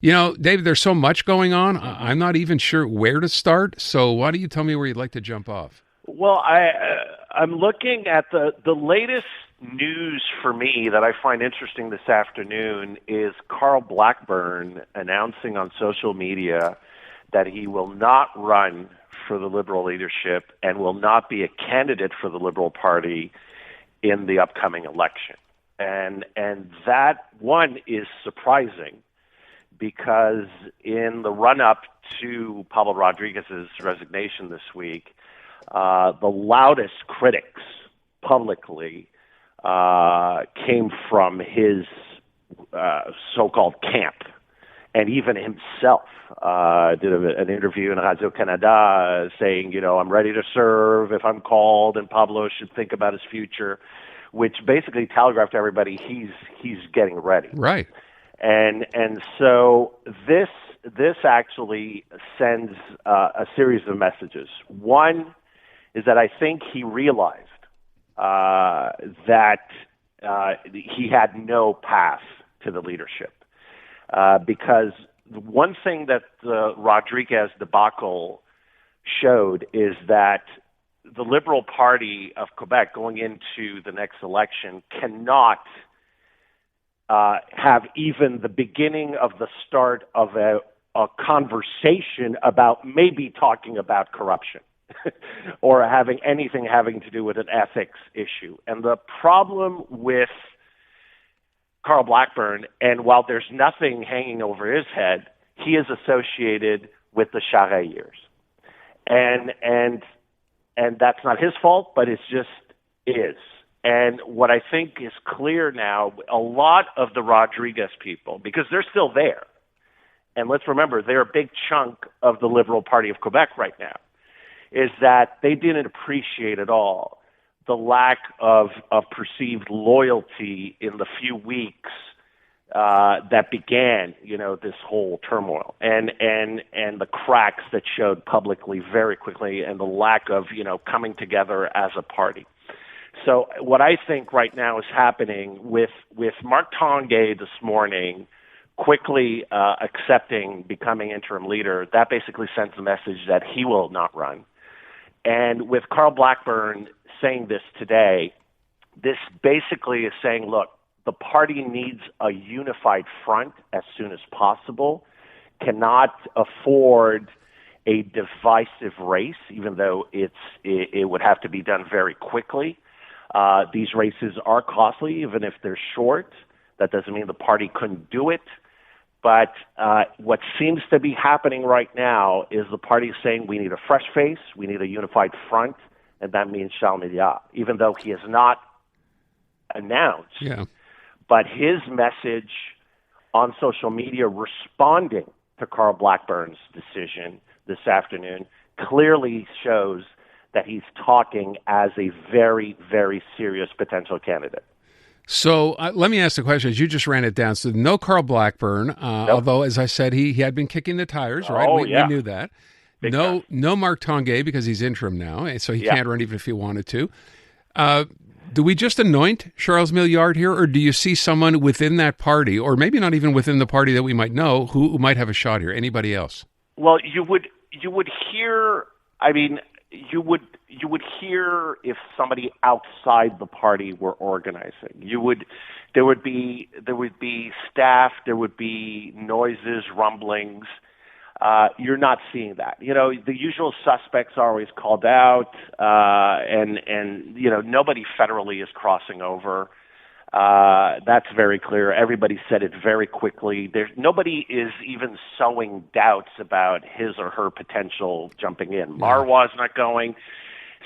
You know, David, there's so much going on. I'm not even sure where to start. So why don't you tell me where you'd like to jump off? Well, I'm looking at the latest news for me that I find interesting this afternoon is Carl Blackburn announcing on social media that he will not run for the Liberal leadership and will not be a candidate for the Liberal Party in the upcoming election. And that one is surprising because in the run-up to Pablo Rodriguez's resignation this week, the loudest critics publicly came from his so-called camp, and even himself did an interview in Radio Canada saying, I'm ready to serve if I'm called, and Pablo should think about his future, which basically telegraphed to everybody he's getting ready. Right. And so this actually sends a series of messages. One is that I think he realized that he had no path to the leadership because one thing that the Rodriguez debacle showed is that the Liberal Party of Quebec going into the next election cannot have even the beginning of the start of a conversation about maybe talking about corruption or having anything having to do with an ethics issue. And the problem with Carl Blackburn, and while there's nothing hanging over his head, he is associated with the Charest years. And that's not his fault, but it just is. And what I think is clear now, a lot of the Rodriguez people, because they're still there, and let's remember, they're a big chunk of the Liberal Party of Quebec right now, is that they didn't appreciate at all the lack of perceived loyalty in the few weeks that began, this whole turmoil, and the cracks that showed publicly very quickly, and the lack of, coming together as a party. So what I think right now is happening with Marc Tanguay this morning quickly accepting becoming interim leader, that basically sends a message that he will not run. And with Carl Blackburn saying this today, this basically is saying, look, the party needs a unified front as soon as possible, cannot afford a divisive race, even though it would have to be done very quickly. These races are costly, even if they're short. That doesn't mean the party couldn't do it. But what seems to be happening right now is the party saying we need a fresh face, we need a unified front, and that means Charles Milliard, even though he has not announced. Yeah. But his message on social media responding to Carl Blackburn's decision this afternoon clearly shows that he's talking as a very, very serious potential candidate. So let me ask the question, as you just ran it down. So no Carl Blackburn, Nope. although, as I said, he had been kicking the tires, right? Oh, We yeah. knew that. Big time. No Marc Tanguay because he's interim now, and so he Yeah. can't run even if he wanted to. Do we just anoint Charles Milliard here, or do you see someone within that party, or maybe not even within the party that we might know, who might have a shot here? Anybody else? Well, you would hear. I mean, you would hear if somebody outside the party were organizing. There would be staff. There would be noises, rumblings. You're not seeing that. The usual suspects are always called out, and nobody federally is crossing over. That's very clear. Everybody said it very quickly. Nobody is even sowing doubts about his or her potential jumping in. Marwa's not going.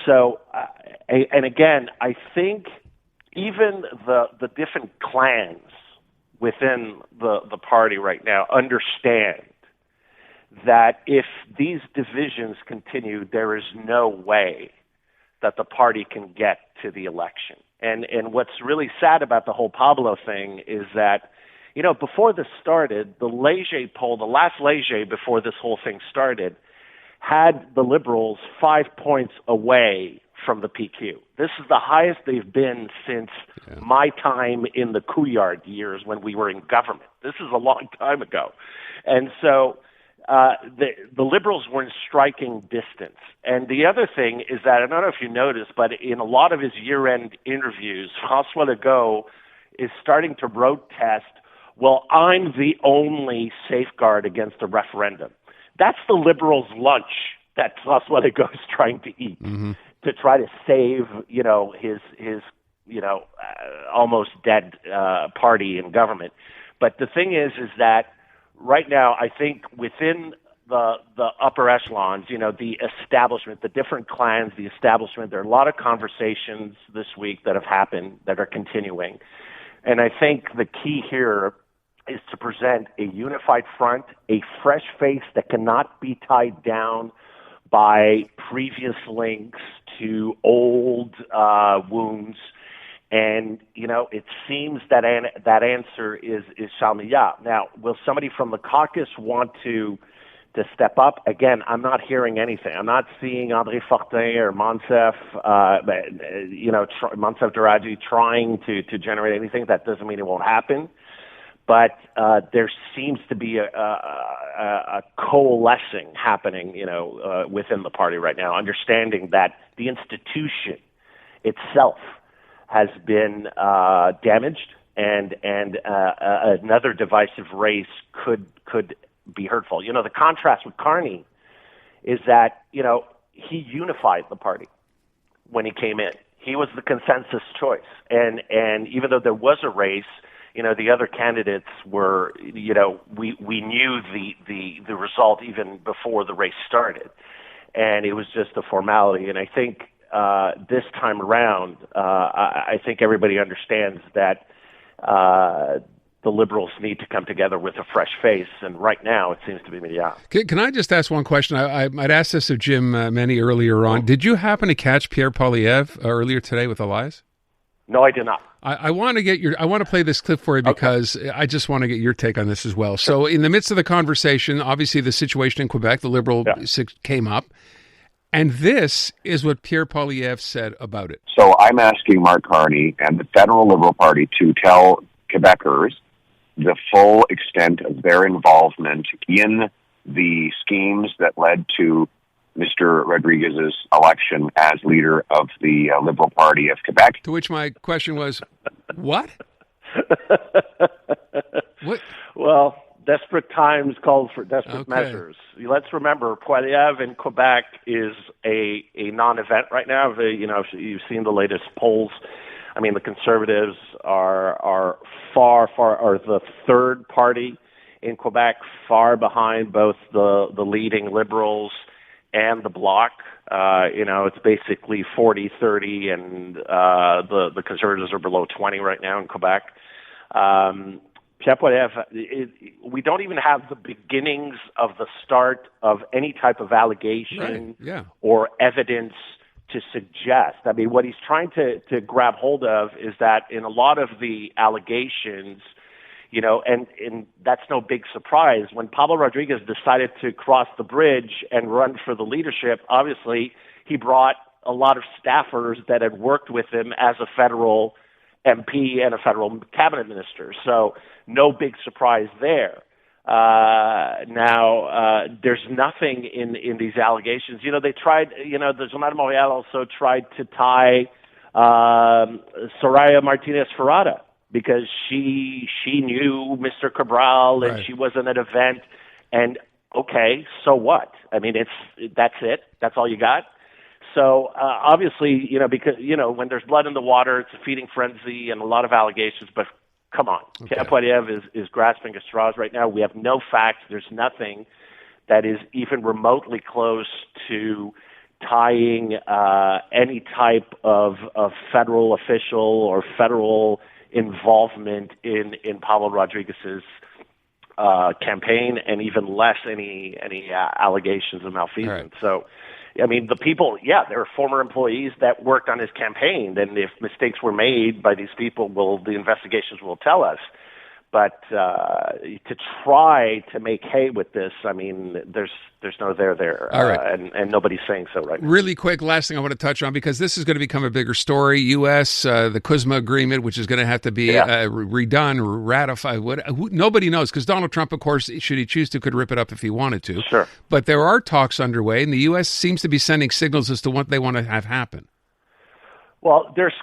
So, and again, I think even the different clans within the party right now understand that if these divisions continue, there is no way that the party can get to the election. And what's really sad about the whole Pablo thing is that, before this started, the Leger poll, the last Leger before this whole thing started, had the Liberals 5 points away from the PQ. This is the highest they've been since my time in the Couillard years when we were in government. This is a long time ago. And so the Liberals were in striking distance. And the other thing is that, I don't know if you noticed, but in a lot of his year-end interviews, François Legault is starting to road test, well, I'm the only safeguard against a referendum. That's the Liberals' lunch that François Legault is trying to eat to try to save, his almost dead party in government. But the thing is that right now, I think within the upper echelons, the establishment, the different clans, the establishment, there are a lot of conversations this week that have happened that are continuing. And I think the key here is to present a unified front, a fresh face that cannot be tied down by previous links to old wounds. And, it seems that that answer is Charles Milliard. Now, will somebody from the caucus want to step up? Again, I'm not hearing anything. I'm not seeing André Fortin or Monsef, Monsef Daraji trying to generate anything. That doesn't mean it won't happen. But there seems to be a coalescing happening, within the party right now, understanding that the institution itself has been damaged, and another divisive race could be hurtful. The contrast with Carney is that he unified the party when he came in. He was the consensus choice, and even though there was a race, the other candidates were, we knew the result even before the race started, and it was just a formality. And I think this time around, I think everybody understands that the Liberals need to come together with a fresh face, and right now it seems to be Milliard. Can I just ask one question? I'd asked this of Jim Meny earlier on. Did you happen to catch Pierre Poilievre earlier today with Elias? No, I did not. I want to play this clip for you because I just want to get your take on this as well. So in the midst of the conversation, obviously the situation in Quebec, the Liberal came up, and this is what Pierre Poilievre said about it. So I'm asking Mark Carney and the Federal Liberal Party to tell Quebecers the full extent of their involvement in the schemes that led to Mr. Rodriguez's election as leader of the Liberal Party of Quebec. To which my question was, what? What? Well, desperate times calls for desperate measures. Let's remember, Poilievre in Quebec is a non-event right now. You've seen the latest polls. I mean, the Conservatives are are the third party in Quebec, far behind both the leading Liberals and the Bloc. It's basically 40-30, and the Conservatives are below 20 right now in Quebec. Pierre Poilievre, we don't even have the beginnings of the start of any type of allegation or evidence to suggest. I mean, what he's trying to grab hold of is that in a lot of the allegations, and that's no big surprise. When Pablo Rodriguez decided to cross the bridge and run for the leadership, obviously he brought a lot of staffers that had worked with him as a federal MP and a federal cabinet minister. So no big surprise there. Now, there's nothing in these allegations. They tried, the Journal de Montréal also tried to tie Soraya Martinez-Ferrada, because she knew Mr. Cabral and she was in an event, and okay, so what? I mean, that's it. That's all you got. So obviously, because when there's blood in the water, it's a feeding frenzy and a lot of allegations. But come on, Pierre Poilievre is grasping at straws right now. We have no facts. There's nothing that is even remotely close to tying any type of federal official or federal involvement in Pablo Rodriguez's campaign, and even less any allegations of malfeasance. So, I mean, the people, there are former employees that worked on his campaign, and if mistakes were made by these people, the investigations will tell us. But to try to make hay with this, I mean, there's no there. All right. And nobody's saying so right now. Really quick, last thing I want to touch on, because this is going to become a bigger story. U.S., the CUSMA agreement, which is going to have to be redone, ratified. Nobody knows, because Donald Trump, of course, should he choose to, could rip it up if he wanted to. Sure. But there are talks underway, and the U.S. seems to be sending signals as to what they want to have happen. Well, there's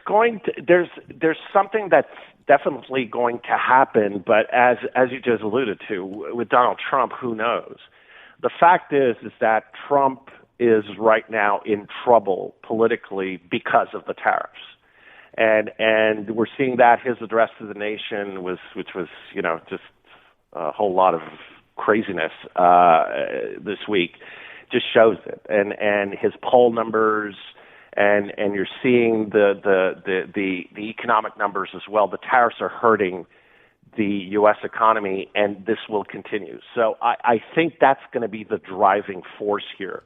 something that's definitely going to happen, but as you just alluded to, with Donald Trump, who knows? The fact is that Trump is right now in trouble politically because of the tariffs. And we're seeing that his address to the nation which was, just a whole lot of craziness this week, just shows it. And his poll numbers, and you're seeing the economic numbers as well. The tariffs are hurting the U.S. economy, and this will continue. So I think that's going to be the driving force here.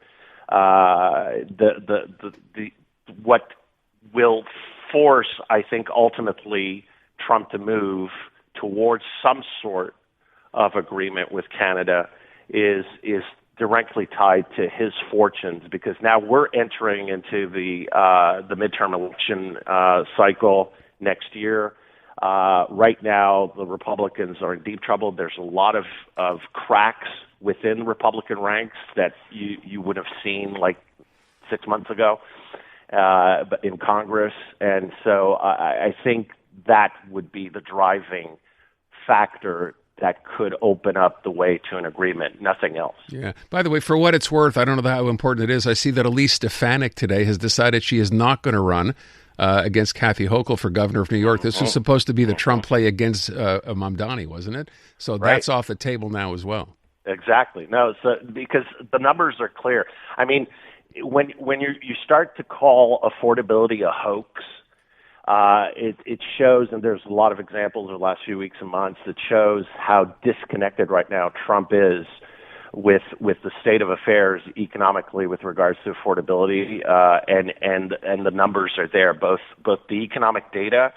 What will force, I think, ultimately Trump to move towards some sort of agreement with Canada is directly tied to his fortunes, because now we're entering into the midterm election cycle next year. Right now, the Republicans are in deep trouble. There's a lot of cracks within Republican ranks that you would have seen like 6 months ago, but in Congress. And so I think that would be the driving factor that could open up the way to an agreement, nothing else. Yeah. By the way, for what it's worth, I don't know how important it is. I see that Elise Stefanik today has decided she is not going to run against Kathy Hochul for governor of New York. This was supposed to be the Trump play against Mamdani, wasn't it? So that's off the table now as well. Exactly. No, so because the numbers are clear. I mean, when you start to call affordability a hoax, it shows, and there's a lot of examples over the last few weeks and months that shows how disconnected right now Trump is with the state of affairs economically with regards to affordability, and the numbers are there. Both the economic data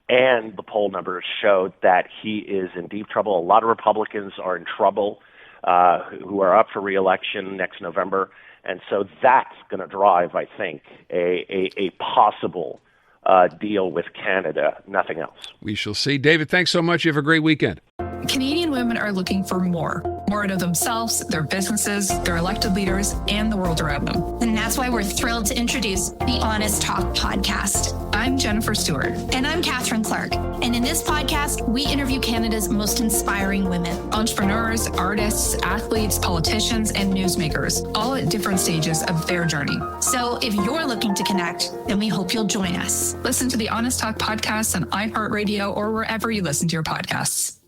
and the poll numbers showed that he is in deep trouble. A lot of Republicans are in trouble who are up for re-election next November, and so that's going to drive, I think, a possible deal with Canada, nothing else. We shall see. David, thanks so much. You have a great weekend. Canadian women are looking for more out of themselves, their businesses, their elected leaders, and the world around them. And that's why we're thrilled to introduce the Honest Talk podcast. I'm Jennifer Stewart. And I'm Catherine Clark. And in this podcast, we interview Canada's most inspiring women. Entrepreneurs, artists, athletes, politicians, and newsmakers, all at different stages of their journey. So if you're looking to connect, then we hope you'll join us. Listen to the Honest Talk podcast on iHeartRadio or wherever you listen to your podcasts.